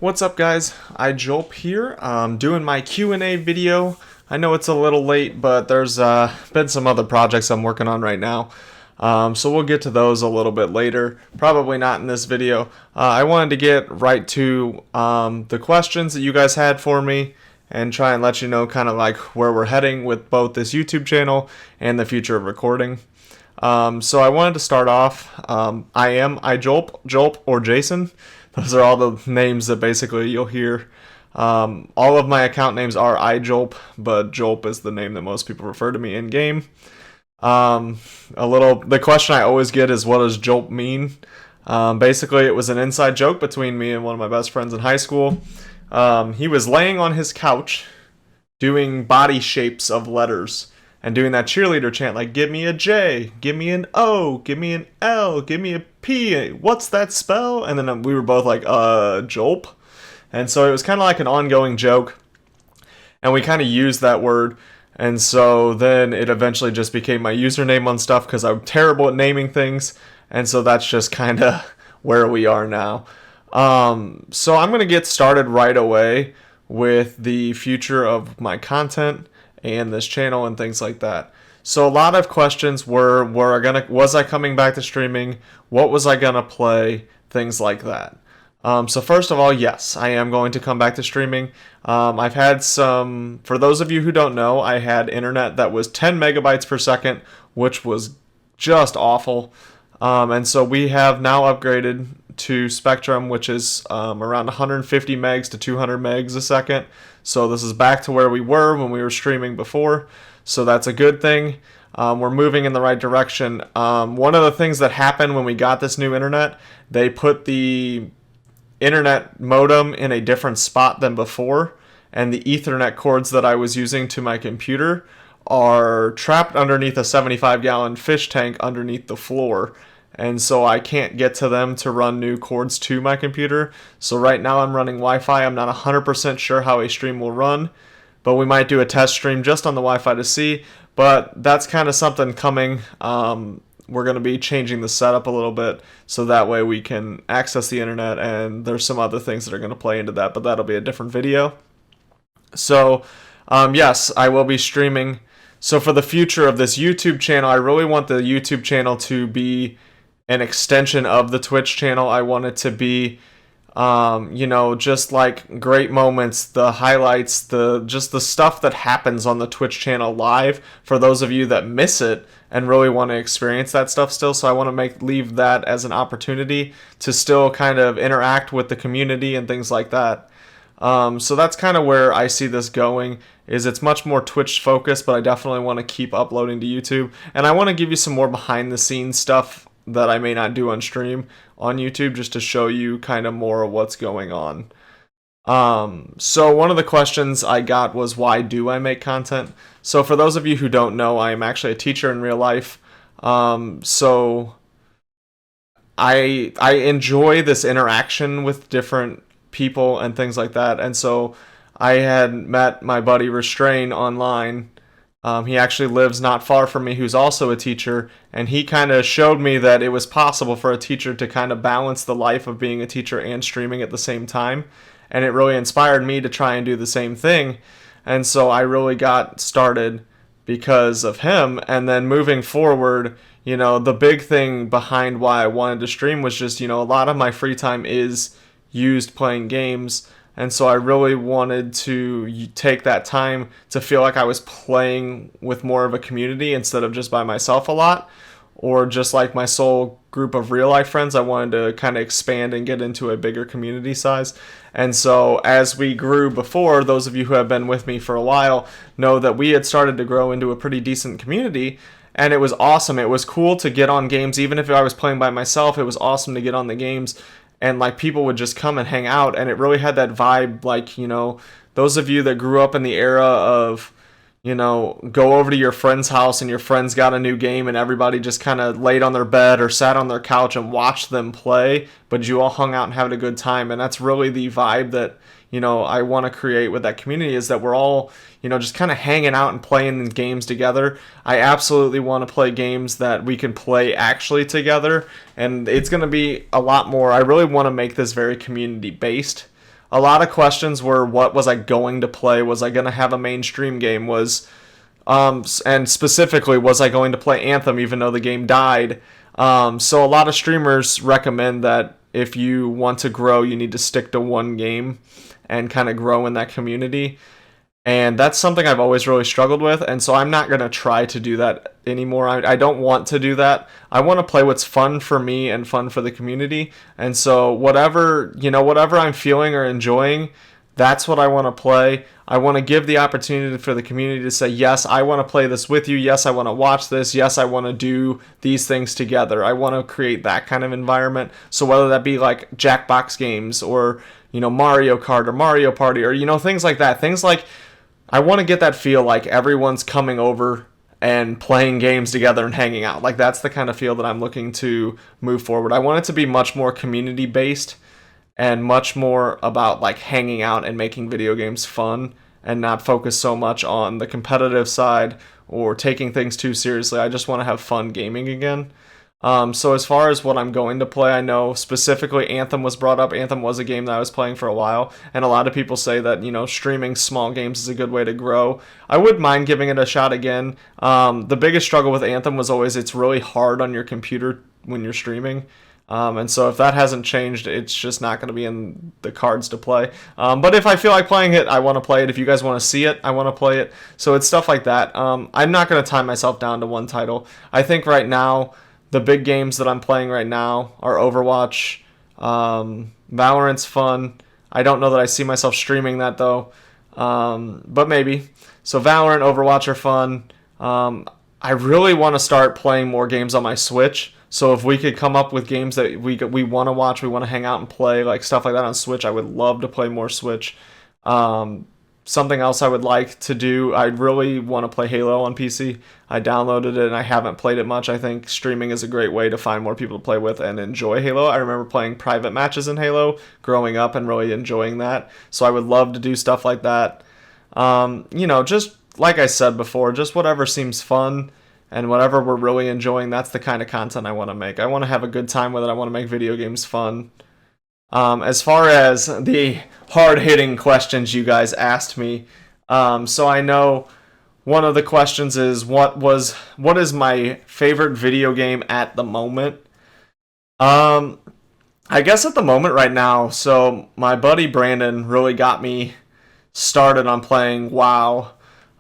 What's up, guys? iJolp here, doing my Q&A video. I know it's a little late, but there's been some other projects I'm working on right now. So we'll get to those a little bit later, probably not in this video. I wanted to get right to the questions that you guys had for me and try and let you know kind of like where we're heading with both this YouTube channel and the future of recording. So I wanted to start off. I am iJolp or Jason. Those are all the names that basically you'll hear. All of my account names are iJolp, but Jolp is the name that most people refer to me in game. The question I always get is, what does Jolp mean? Basically, it was an inside joke between me and one of my best friends in high school. He was laying on his couch doing body shapes of letters and doing that cheerleader chant like, give me a J, give me an O, give me an L, give me a P, what's that spell? And then we were both like, Jolp. And so it was kind of like an ongoing joke, and we kind of used that word. And so then it eventually just became my username on stuff because I'm terrible at naming things. And so that's just kind of where we are now. So I'm going to get started right away with the future of my content and this channel and things like that. So a lot of questions were, was I coming back to streaming? What was I gonna play? Things like that. So first of all, yes, I am going to come back to streaming. I've had some, for those of you who don't know, I had internet that was 10 megabytes per second, which was just awful. And so we have now upgraded to Spectrum, which is around 150 megs to 200 megs a second. So this is back to where we were when we were streaming before. So that's a good thing. We're moving in the right direction. One of the things that happened when we got this new internet, they put the internet modem in a different spot than before, and the Ethernet cords that I was using to my computer are trapped underneath a 75-gallon fish tank underneath the floor. And so I can't get to them to run new cords to my computer. So right now I'm running Wi-Fi. I'm not 100% sure how a stream will run, but we might do a test stream just on the Wi-Fi to see. But that's kind of something coming. We're going to be changing the setup a little bit so that way we can access the internet, and there's some other things that are going to play into that, but that'll be a different video. So yes, I will be streaming. So for the future of this YouTube channel, I really want the YouTube channel to be an extension of the Twitch channel. I want it to be, just like great moments, the highlights, just the stuff that happens on the Twitch channel live for those of you that miss it and really want to experience that stuff still. So I want to leave that as an opportunity to still kind of interact with the community and things like that. So that's kind of where I see this going. Is it's much more Twitch focused, but I definitely want to keep uploading to YouTube, and I want to give you some more behind the scenes stuff that I may not do on stream on YouTube, just to show you kind of more of what's going on. So one of the questions I got was, why do I make content? So for those of you who don't know, I am actually a teacher in real life. So I enjoy this interaction with different people and things like that. And so I had met my buddy Restrain online. He actually lives not far from me, who's also a teacher, and he kind of showed me that it was possible for a teacher to kind of balance the life of being a teacher and streaming at the same time, and it really inspired me to try and do the same thing. And so I really got started because of him. And then moving forward, the big thing behind why I wanted to stream was just, a lot of my free time is used playing games. And so I really wanted to take that time to feel like I was playing with more of a community instead of just by myself a lot, or just like my sole group of real life friends. I wanted to kind of expand and get into a bigger community size. And so as we grew before, those of you who have been with me for a while know that we had started to grow into a pretty decent community. And it was awesome. It was cool to get on games. Even if I was playing by myself, it was awesome to get on the games. And like people would just come and hang out, and it really had that vibe, like, those of you that grew up in the era of, go over to your friend's house and your friends got a new game and everybody just kind of laid on their bed or sat on their couch and watched them play, but you all hung out and had a good time. And that's really the vibe that, I want to create with that community, is that we're all, just kind of hanging out and playing games together. I absolutely want to play games that we can play actually together, and it's going to be a lot more. I really want to make this very community based. a lot of questions were, what was I going to play? Was I going to have a mainstream game? And specifically, was I going to play Anthem even though the game died? So a lot of streamers recommend that if you want to grow, you need to stick to one game and kind of grow in that community. And that's something I've always really struggled with, and so I'm not going to try to do that anymore. I don't want to do that. I want to play what's fun for me and fun for the community. And so whatever I'm feeling or enjoying, that's what I want to play. I want to give the opportunity for the community to say, yes, I want to play this with you. Yes, I want to watch this. Yes, I want to do these things together. I want to create that kind of environment. So whether that be like Jackbox games or, Mario Kart or Mario Party or, things like that. Things like, I want to get that feel like everyone's coming over and playing games together and hanging out. Like, that's the kind of feel that I'm looking to move forward. I want it to be much more community based and much more about like hanging out and making video games fun and not focus so much on the competitive side or taking things too seriously. I just want to have fun gaming again. So as far as what I'm going to play, I know specifically Anthem was brought up. Anthem was a game that I was playing for a while, and a lot of people say that, streaming small games is a good way to grow. I wouldn't mind giving it a shot again. The biggest struggle with Anthem was always it's really hard on your computer when you're streaming. And so if that hasn't changed, it's just not going to be in the cards to play. But if I feel like playing it, I want to play it. If you guys want to see it, I want to play it. So it's stuff like that. I'm not going to tie myself down to one title. I think right now, the big games that I'm playing right now are Overwatch. Valorant's fun. I don't know that I see myself streaming that though, but maybe. So Valorant, Overwatch are fun. I really want to start playing more games on my Switch. So if we could come up with games that we want to watch, we want to hang out and play, like stuff like that on Switch, I would love to play more Switch. Something else I would like to do, I really want to play Halo on PC. I downloaded it and I haven't played it much. I think streaming is a great way to find more people to play with and enjoy Halo. I remember playing private matches in Halo growing up and really enjoying that. So I would love to do stuff like that. Just like I said before, just whatever seems fun and whatever we're really enjoying, that's the kind of content I want to make. I want to have a good time with it. I want to make video games fun. As far as the hard-hitting questions you guys asked me, so I know one of the questions is what is my favorite video game at the moment? I guess at the moment right now, so my buddy Brandon really got me started on playing WoW.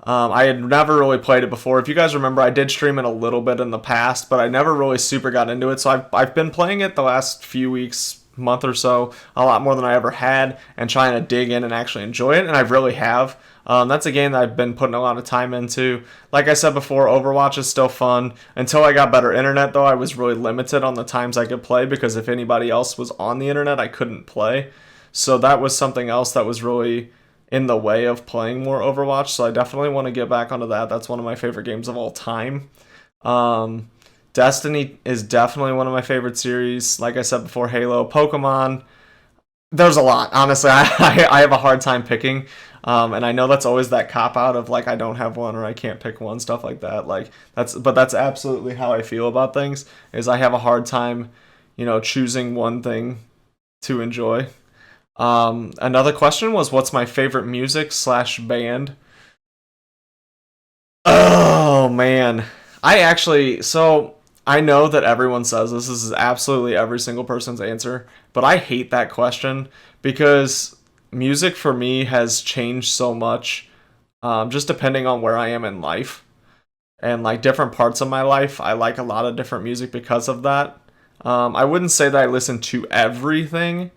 I had never really played it before. If you guys remember, I did stream it a little bit in the past, but I never really super got into it. So I've been playing it the last few weeks, month or so, a lot more than I ever had, and trying to dig in and actually enjoy it, and I really have. That's a game that I've been putting a lot of time into. Like I said before, Overwatch is still fun. Until I got better internet, though, I was really limited on the times I could play, because if anybody else was on the internet, I couldn't play. So that was something else that was really in the way of playing more Overwatch, so I definitely want to get back onto that. That's one of my favorite games of all time. Destiny is definitely one of my favorite series. Like I said before, Halo, Pokemon. There's a lot. Honestly, I have a hard time picking. And I know that's always that cop-out of like I don't have one or I can't pick one, stuff like that. But that's absolutely how I feel about things, is I have a hard time, choosing one thing to enjoy. Another question was, what's my favorite music/band? Oh, man. I know that everyone says this is absolutely every single person's answer, but I hate that question because music for me has changed so much, just depending on where I am in life. And like different parts of my life, I like a lot of different music because of that. I wouldn't say that I listen to everything,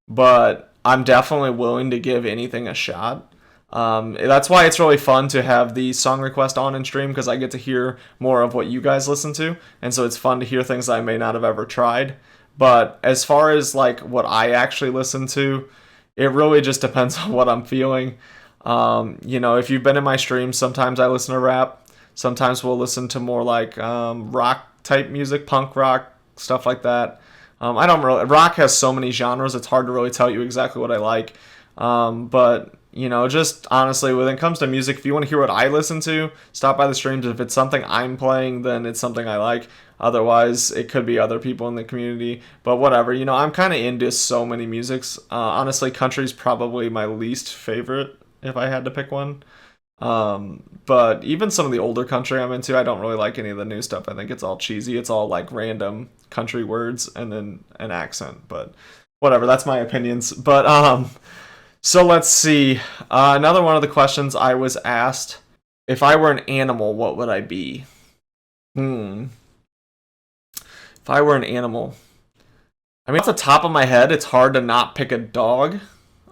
but I'm definitely willing to give anything a shot. That's why it's really fun to have the song request on and stream, because I get to hear more of what you guys listen to, and so it's fun to hear things I may not have ever tried. But as far as like what I actually listen to, it really just depends on what I'm feeling. If you've been in my streams, sometimes I listen to rap. Sometimes we'll listen to more like rock type music, punk rock, stuff like that. Rock has so many genres, it's hard to really tell you exactly what I like. But just honestly, when it comes to music, if you want to hear what I listen to, stop by the streams. If it's something I'm playing, then it's something I like. Otherwise, it could be other people in the community. But whatever, I'm kind of into so many musics. Honestly, country's probably my least favorite if I had to pick one. But even some of the older country I'm into, I don't really like any of the new stuff. I think it's all cheesy. It's all like random country words and then an accent. But whatever, that's my opinions. But so let's see. Another one of the questions I was asked: if I were an animal, what would I be? If I were an animal, I mean, off the top of my head, it's hard to not pick a dog.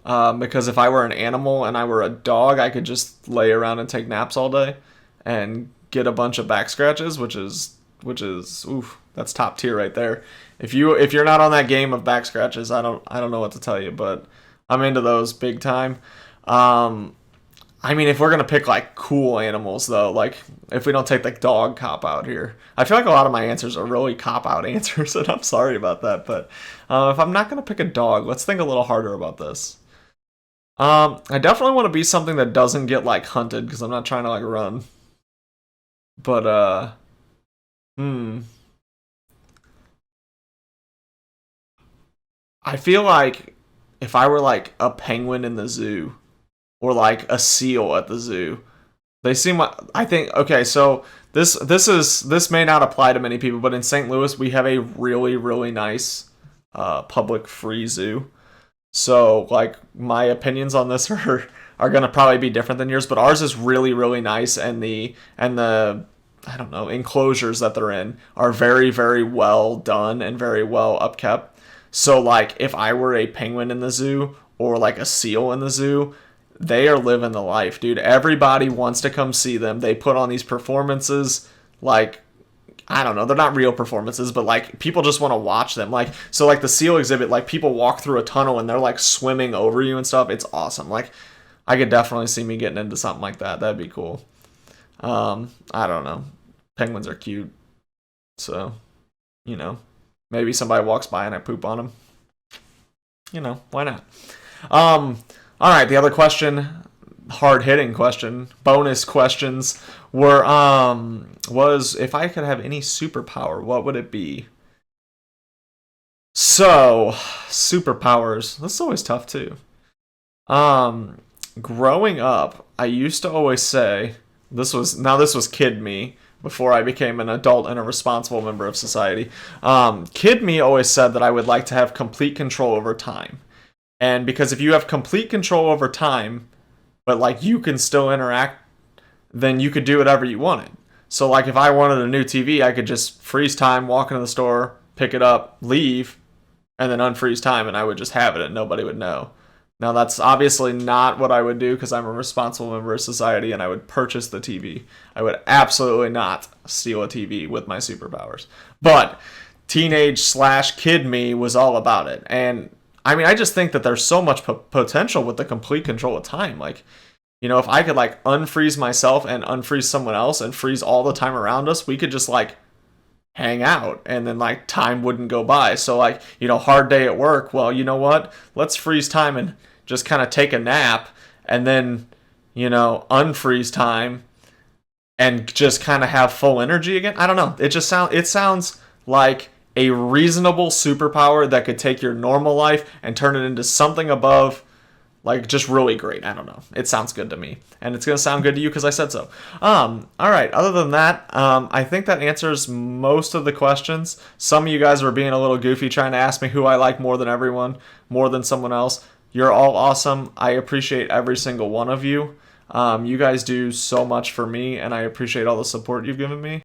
Because if I were an animal and I were a dog, I could just lay around and take naps all day and get a bunch of back scratches, which is oof, that's top tier right there. If you're not on that game of back scratches, I don't know what to tell you, but I'm into those big time. I mean, if we're gonna pick like cool animals though, like if we don't take the dog cop out here, I feel like a lot of my answers are really cop out answers, and I'm sorry about that. But if I'm not gonna pick a dog, let's think a little harder about this. I definitely want to be something that doesn't get like hunted because I'm not trying to like run. But hmm, I feel like if I were like a penguin in the zoo or like a seal at the zoo, they seem like I think okay. So this may not apply to many people, but in St. Louis we have a really really nice public free zoo. So, like, my opinions on this are gonna probably be different than yours, but ours is really, really nice, and the I don't know enclosures that they're in are very, very well done and very well upkept. So, like, if I were a penguin in the zoo or like a seal in the zoo, they are living the life, dude. Everybody wants to come see them. They put on these performances, like I don't know, they're not real performances, but like people just want to watch them. Like so like the seal exhibit, like people walk through a tunnel and they're like swimming over you and stuff. It's awesome. Like I could definitely see me getting into something like that. That'd be cool. I don't know. Penguins are cute. So, you know, maybe somebody walks by and I poop on them. Why not? All right, the other question, hard hitting question, bonus questions were was if I could have any superpower, what would it be? So, superpowers. This is always tough too. Um, Growing up, I used to always say this was kid me before I became an adult and a responsible member of society. Kid me always said that I would like to have complete control over time. And because if you have complete control over time, but like you can still interact, then you could do whatever you wanted. So like if I wanted a new TV, I could just freeze time, walk into the store, pick it up, leave, and then unfreeze time, and I would just have it and nobody would know. Now that's obviously not what I would do because I'm a responsible member of society and I would purchase the TV. I would absolutely not steal a TV with my superpowers. But teenage slash kid me was all about it. And I mean, I just think that there's so much potential with the complete control of time. Like, if I could like unfreeze myself and unfreeze someone else and freeze all the time around us, we could just like hang out and then like time wouldn't go by. So like, hard day at work. Well, you know what? Let's freeze time and just kind of take a nap and then, unfreeze time and just kind of have full energy again. I don't know. It sounds like a reasonable superpower that could take your normal life and turn it into something above, like just really great. I don't know. It sounds good to me, and it's gonna sound good to you because I said so. All right. Other than that, I think that answers most of the questions. Some of you guys were being a little goofy trying to ask me who I like more than everyone, more than someone else. You're all awesome. I appreciate every single one of you. You guys do so much for me, and I appreciate all the support you've given me.